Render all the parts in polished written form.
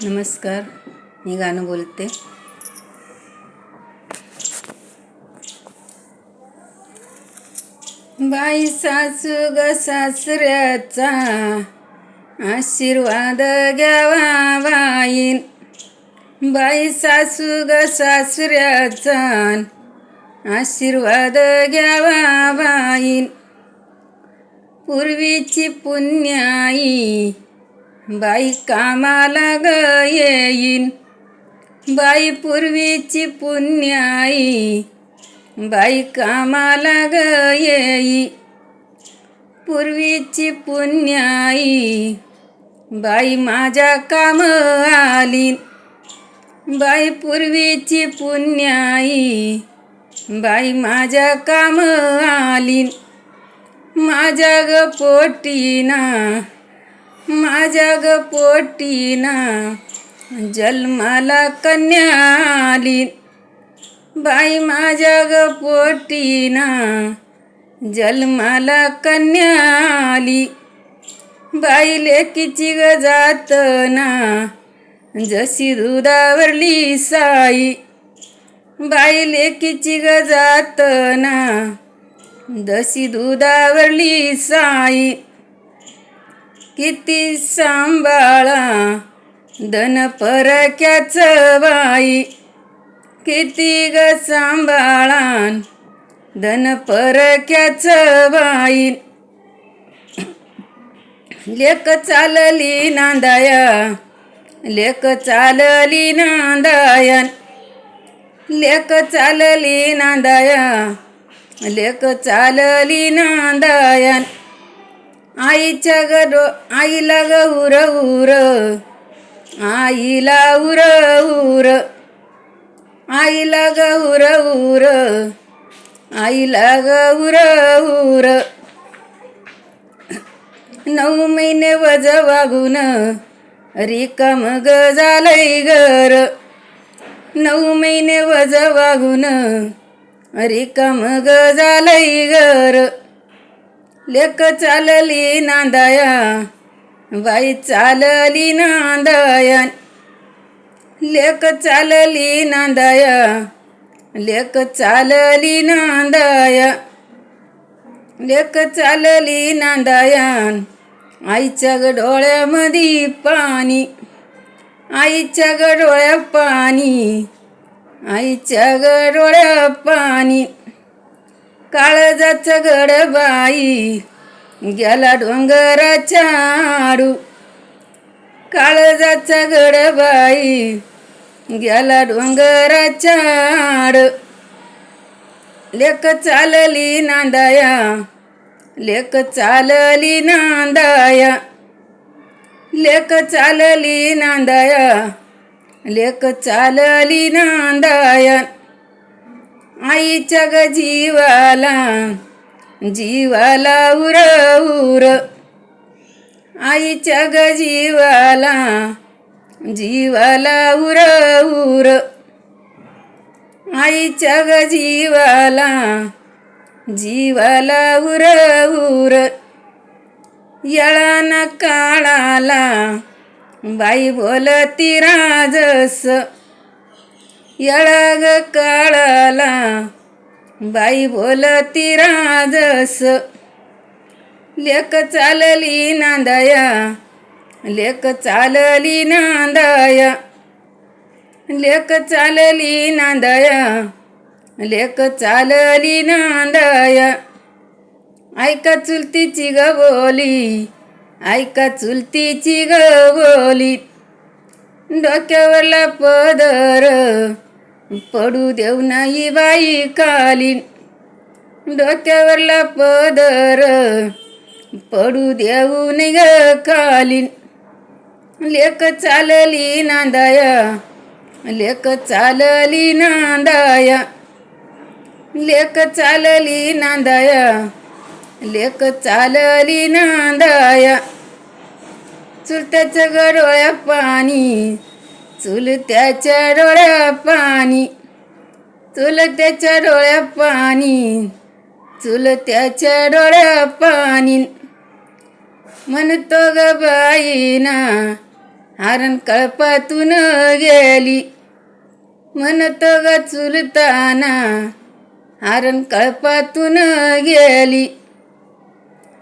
नमस्कार, मी गाणं बोलते. बाई सासू ग सासऱ्याचा आशीर्वाद घ्यावा बाईन. बाई सासू ग सासऱ्याचा आशीर्वाद घ्यावा बाईन. पूर्वीची पुण्याई बाई कामाला ग येईन. बाई पूर्वीची पुण्याई बाई कामाला ग येई. पूर्वीची पुण्याई बाई माझ्या काम आली. बाई पूर्वीची पुण्याई बाई माझ्या काम आली. माझ्या ग पोटीना माझ्या ग पोटीना जन्माला कन्या आली. बाई माझ्या ग पोटीना जन्माला कन्या आली. बाई लेकीची ग जातना जशी दुधावरली साई. बाई लेकीची ग जातना जशी दुधावरली साई. किती सांभाळा धन परक्याचं बाई. किती ग सांभाळान धन परक्याचं बाई. लेक चालली नांदाया लेक चालली नांदाया. लेक चालली नांदाया लेक चालली नांदाया. आईच्या ग आईला ग उर उर आईला उर उर आईला ग उर उर आईला ग उर उर. 9 महिने वज वागून रिकाम ग झालंय घर. 9 महिने वज वागून रिकाम ग झालंय घर. लेक चालली नांदाया बाई चालली नांदाया. लेक चालली नांदाया लेक चालली नांदाया. लेक चालली नांदाया आईच्या ग डोळ्यामध्ये पाणी. आईच्या ग डोळ्या पाणी आईच्या ग डोळ्या पाणी. काळजाचं गड बाई गेला डोंगराच्या आडू. काळजाचा गड बाई गेला डोंगराच्या आड. लेक चालली नांदाया लेक चालली नांदाया. लेक चालली नांदाया लेक चालली नांदाया. आईच्या ग जीवाला जीवाला उर उर आईच्या ग जीवाला जीवाला उर उर. आईच्या ग जीवाला जीवाला उर उर. येळाना काळाला बाई बोलती राजस. येळा ग काळाला बाई बोलती राजस. लेक चालली नांदाया लेक चालली नांदाया. लेक चालली नांदाया लेक चालली नांदाया. ऐका चुलतीची ग बोली ऐका चुलतीची ग बोली. डोक्यावरला पदर पडू देऊ नाही बाई कालीन. डोक्यावरला पदर पडू देऊ नाही ग कालीन. लेक चालली नांदाया लेक चालली नांदाया. लेक चालली नांदाया लेक चालली नांदाया. चुलत्याच्या ग डोळ्या पाणी चुलत्याच्या डोळ्या पाणी. चुलत्याच्या डोळ्या पाणी चुलत्याच्या डोळ्या पाणी. म्हणतो ग बाईना हरण कळपातून गेली म्हणत ग चुलताना हरण कळपातून गेली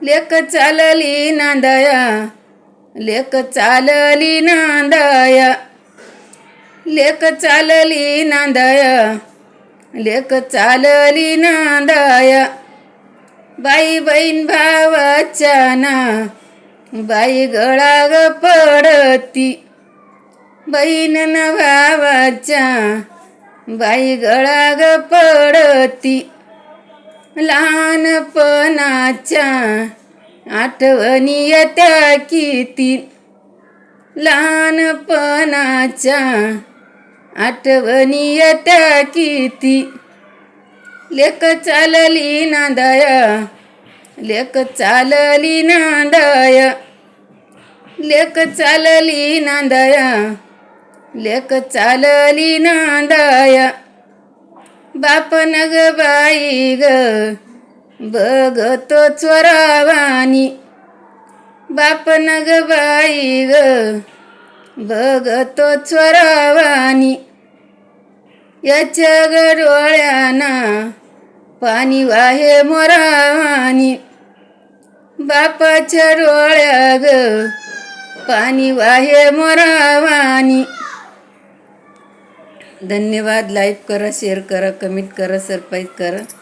लेक चालली नांदाया लेक चालली नांदाया लेक चालली नांदाया लेक चालली नांदाया बाई बहीण भावाच्या ना बाई गळा ग पडती बहीण न भावाच्या बाई गळा ग पडती लहानपणाच्या आठवणी येत्या किती लहानपणाच्या आठवणी येत्या किती लेक चालली नांदाया लेक चालली नांदाया लेक चालली नांदाया लेक चालली नांदाया बाप नग बाई ग बघतो चोरावानी बाप नग बाई ग बघतो चोरावानी याच्या ग डोळ्याना पाणी वाहे मोरावानी बापाच्या डोळ्या ग पाणी वाहे मोरावानी. धन्यवाद. लाईक करा, शेअर करा, कमेंट करा, सबस्क्राईब करा.